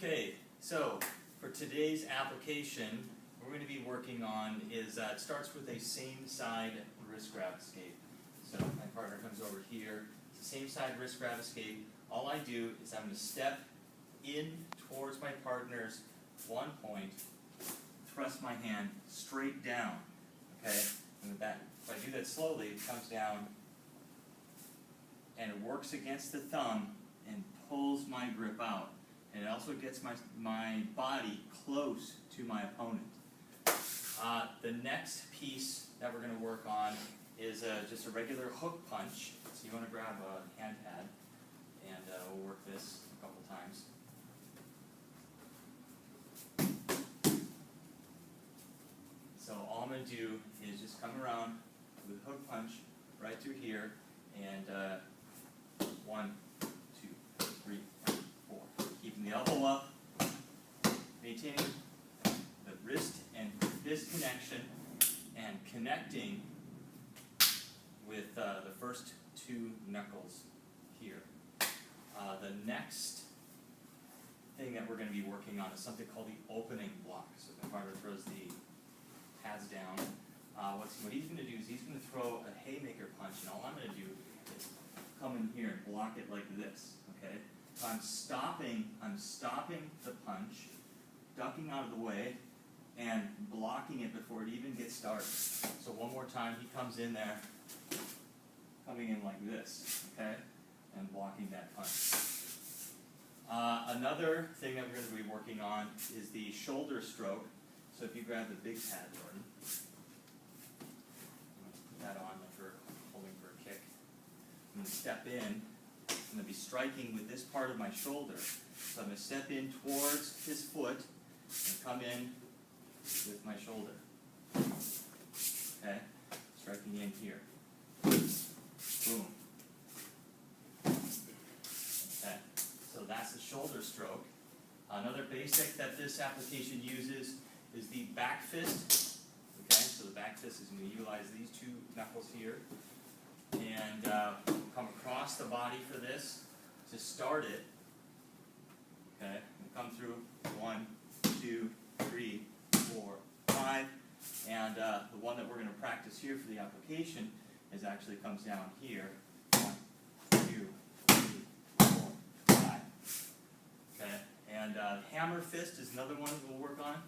Okay, so for today's application, what we're going to be working on is, it starts with a same side wrist grab escape. So my partner comes over here, it's the same side wrist grab escape. All I do is I'm going to step in towards my partner's one point, thrust my hand straight down, okay? And with that, if I do that slowly, it comes down and it works against the thumb and pulls my grip out. And it also gets my body close to my opponent. The next piece that we're going to work on is just a regular hook punch. So you want to grab a hand pad, and we'll work this a couple times. So all I'm going to do is just come around with a hook punch right through here, and 1, 2, 3, 4. Keeping the elbow up, maintaining the wrist and fist connection, and connecting with the first two knuckles here. The next thing that we're going to be working on is something called the opening block. So the partner throws the pads down. What he's going to do is he's going to throw a haymaker punch, and all I'm going to do is come in here and block it like this. Okay? So I'm stopping the punch, ducking out of the way, and blocking it before it even gets started. So one more time, he comes in there, coming in like this, okay, and blocking that punch. Another thing that we're going to be working on is the shoulder stroke. So if you grab the big pad, Jordan, put that on for holding for a kick. I'm going to step in. I'm going to be striking with this part of my shoulder. So I'm going to step in towards his foot and come in with my shoulder. Okay? Striking in here. Boom. Okay. So that's the shoulder stroke. Another basic that this application uses is the back fist. Okay? So the back fist is going to utilize these two knuckles here. And we'll come across the body for this to start it. Okay, we'll come through 1, 2, 3, 4, 5, and the one that we're going to practice here for the application is actually comes down here. 1, 2, 3, 4, 5. Okay, and hammer fist is another one we'll work on.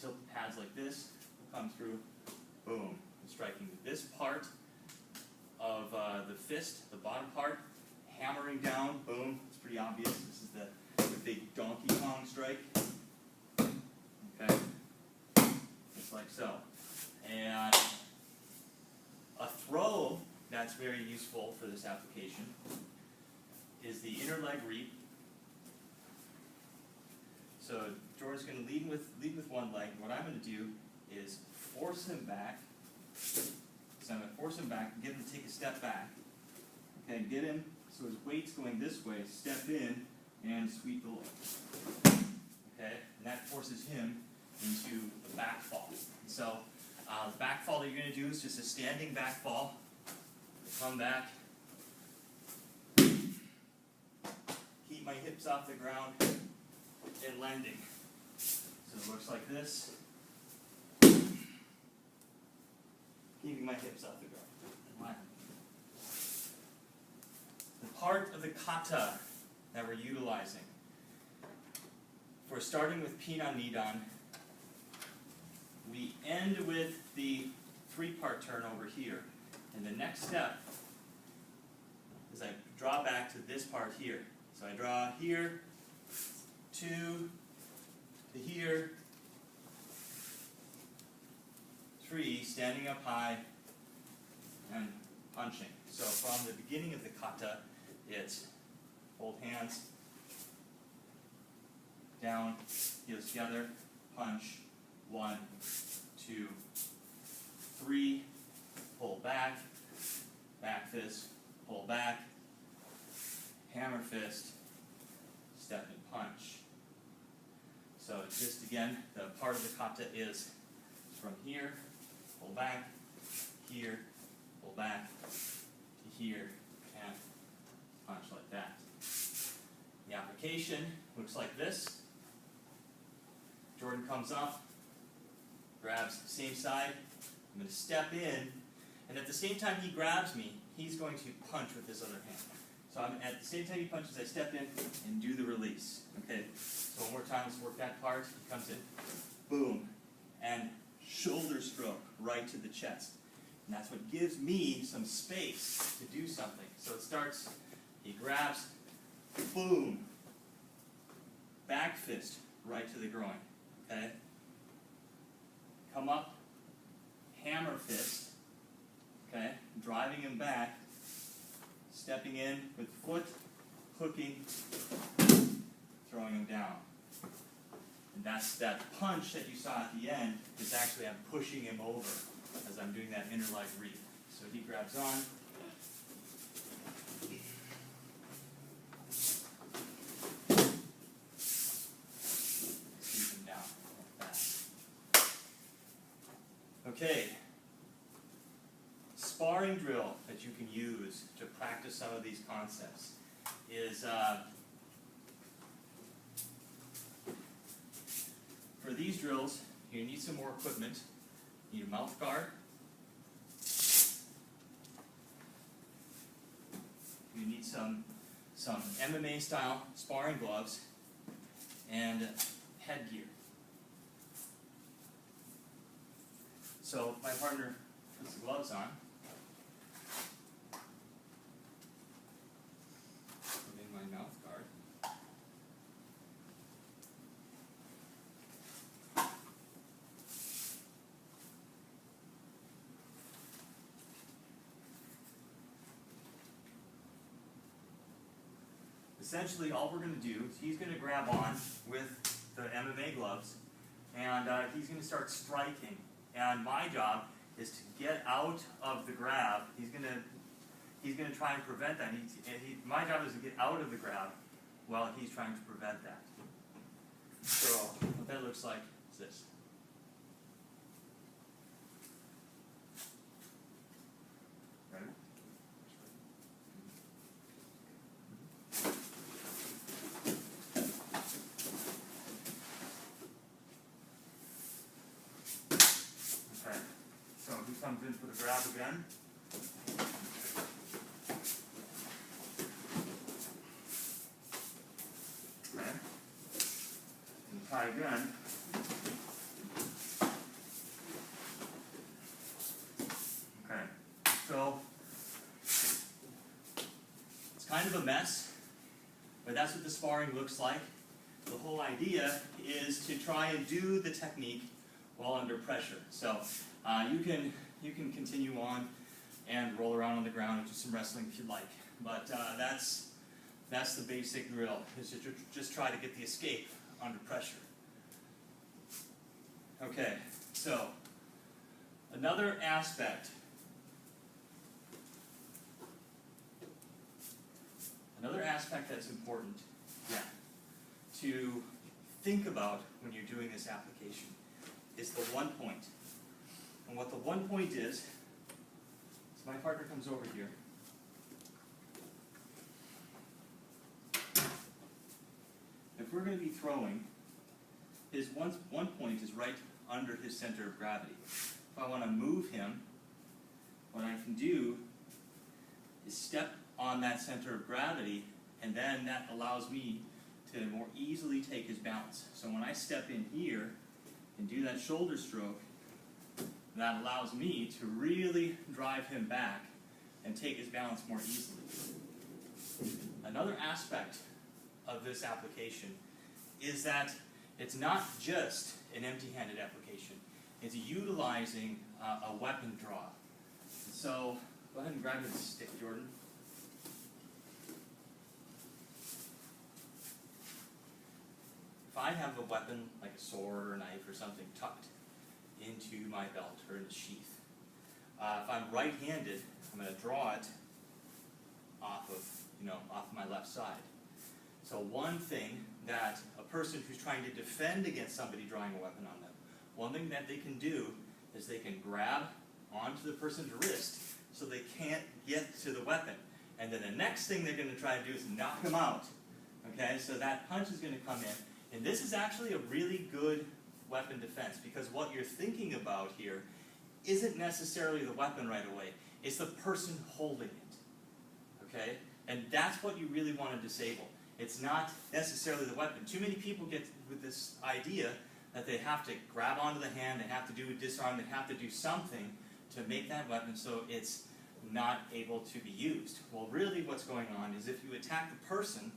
Tilt the pads like this. We'll come through. Boom, striking this part of the fist, the bottom part, hammering down, boom, it's pretty obvious. This is the big Donkey Kong strike. Okay, just like so. And a throw that's very useful for this application is the inner leg reap. So Jordan's going to lead with one leg. What I'm going to do is force him back. So I'm going to force him back, get him to take a step back. Okay, get him so his weight's going this way, step in, and sweep the leg. Okay, and that forces him into the back fall. So the back fall that you're going to do is just a standing back fall. Come back. Keep my hips off the ground and landing. So it looks like this. Keeping my hips off the ground. The part of the kata that we're utilizing, if we're starting with Pinan Nidan, we end with the 3-part turn over here. And the next step is I draw back to this part here. So I draw here, 2, to here, 3, standing up high, and punching. So from the beginning of the kata, it's hold hands, down, heels together, punch, 1, 2, 3, pull back, back fist, pull back, hammer fist, step and punch. So just again, the part of the kata is from here, pull back, here, pull back, to here, punch like that. The application looks like this. Jordan comes up, grabs the same side. I'm going to step in, and at the same time he grabs me, he's going to punch with his other hand. So at the same time he punches, I step in and do the release. Okay. So one more time, let's work that part. He comes in, boom, and shoulder stroke right to the chest. And that's what gives me some space to do something. So it starts, he grabs, boom, back fist right to the groin. Okay? Come up, hammer fist, okay, driving him back, stepping in with foot, hooking, throwing him down. And that's that punch that you saw at the end is actually I'm pushing him over as I'm doing that inner leg reap. So he grabs on. Squeeze him down like that. Okay. Sparring drill that you can use to practice some of these concepts is for these drills, you need some more equipment. You need a mouth guard. You need some MMA style sparring gloves and headgear. So my partner puts the gloves on. Put in my mouth guard. Essentially, all we're going to do is he's going to grab on with the MMA gloves, and he's going to start striking. And my job is to get out of the grab. He's going to try and prevent that. My job is to get out of the grab while he's trying to prevent that. So what that looks like is this. Ready? Comes in for the grab again. Okay. And try again. Okay. So it's kind of a mess, but that's what the sparring looks like. The whole idea is to try and do the technique while under pressure. So you can continue on and roll around on the ground and do some wrestling if you'd like. But that's the basic drill, is to just try to get the escape under pressure. Okay, so another aspect that's important, to think about when you're doing this application is the 1 point. And what the 1 point is my partner comes over here. If we're going to be throwing, his 1 point is right under his center of gravity. If I want to move him, what I can do is step on that center of gravity, and then that allows me to more easily take his balance. So when I step in here and do that shoulder stroke, that allows me to really drive him back and take his balance more easily. Another aspect of this application is that it's not just an empty-handed application. It's utilizing a weapon draw. So go ahead and grab his stick, Jordan. If I have a weapon like a sword or a knife or something tucked into my belt or in the sheath, if I'm right-handed, I'm going to draw it off of my left side. So one thing that a person who's trying to defend against somebody drawing a weapon on them, one thing that they can do is they can grab onto the person's wrist so they can't get to the weapon. And then the next thing they're going to try to do is knock them out. Okay, so that punch is going to come in. And this is actually a really good weapon defense, because what you're thinking about here isn't necessarily the weapon right away. It's the person holding it, okay? And that's what you really want to disable. It's not necessarily the weapon. Too many people get with this idea that they have to grab onto the hand, they have to do a disarm, they have to do something to make that weapon so it's not able to be used. Well, really what's going on is if you attack the person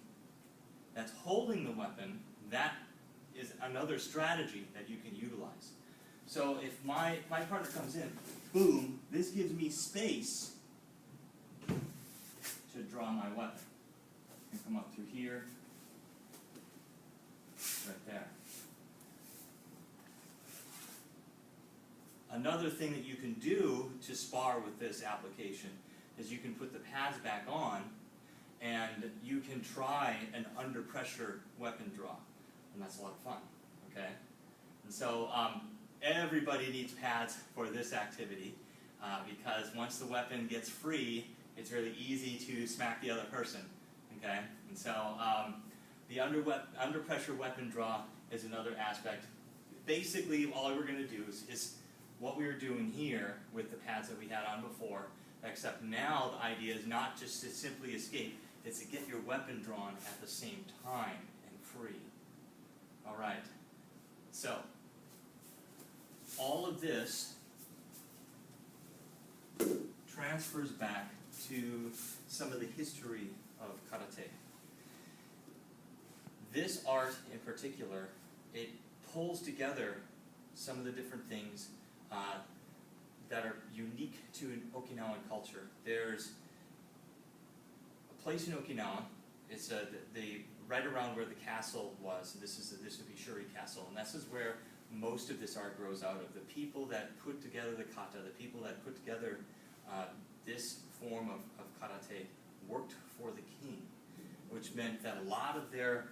that's holding the weapon, that is another strategy that you can utilize. So if my partner comes in, boom, this gives me space to draw my weapon. I can come up through here, right there. Another thing that you can do to spar with this application is you can put the pads back on and you can try an under pressure weapon draw. And that's a lot of fun, okay? And so everybody needs pads for this activity because once the weapon gets free, it's really easy to smack the other person, okay? And so the under pressure weapon draw is another aspect. Basically, all we're going to do is what we were doing here with the pads that we had on before, except now the idea is not just to simply escape, it's to get your weapon drawn at the same time and free. All right, so all of this transfers back to some of the history of karate. This art in particular, it pulls together some of the different things that are unique to an Okinawan culture. There's a place in Okinawa, it's right around where the castle was. This would be Shuri Castle, and this is where most of this art grows out of. The people that put together the kata, the people that put together this form of karate worked for the king, which meant that a lot of their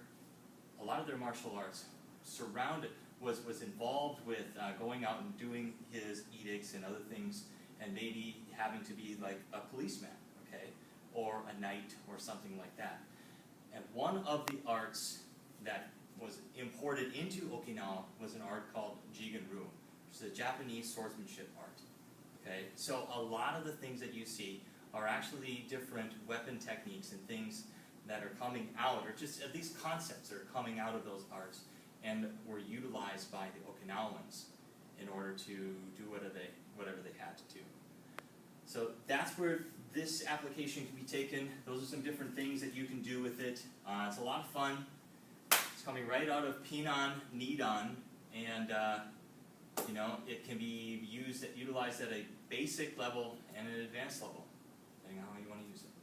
martial arts was involved with going out and doing his edicts and other things, and maybe having to be like a policeman, okay, or a knight or something like that. And one of the arts that was imported into Okinawa was an art called jigenryu, which is a Japanese swordsmanship art. Okay, so a lot of the things that you see are actually different weapon techniques and things that are coming out, or just at least concepts that are coming out of those arts, and were utilized by the Okinawans in order to do whatever they had to do. So that's where this application can be taken. Those are some different things that you can do with it. It's a lot of fun. It's coming right out of Pinan Nidan, and it can be utilized at a basic level and an advanced level, depending on how you want to use it.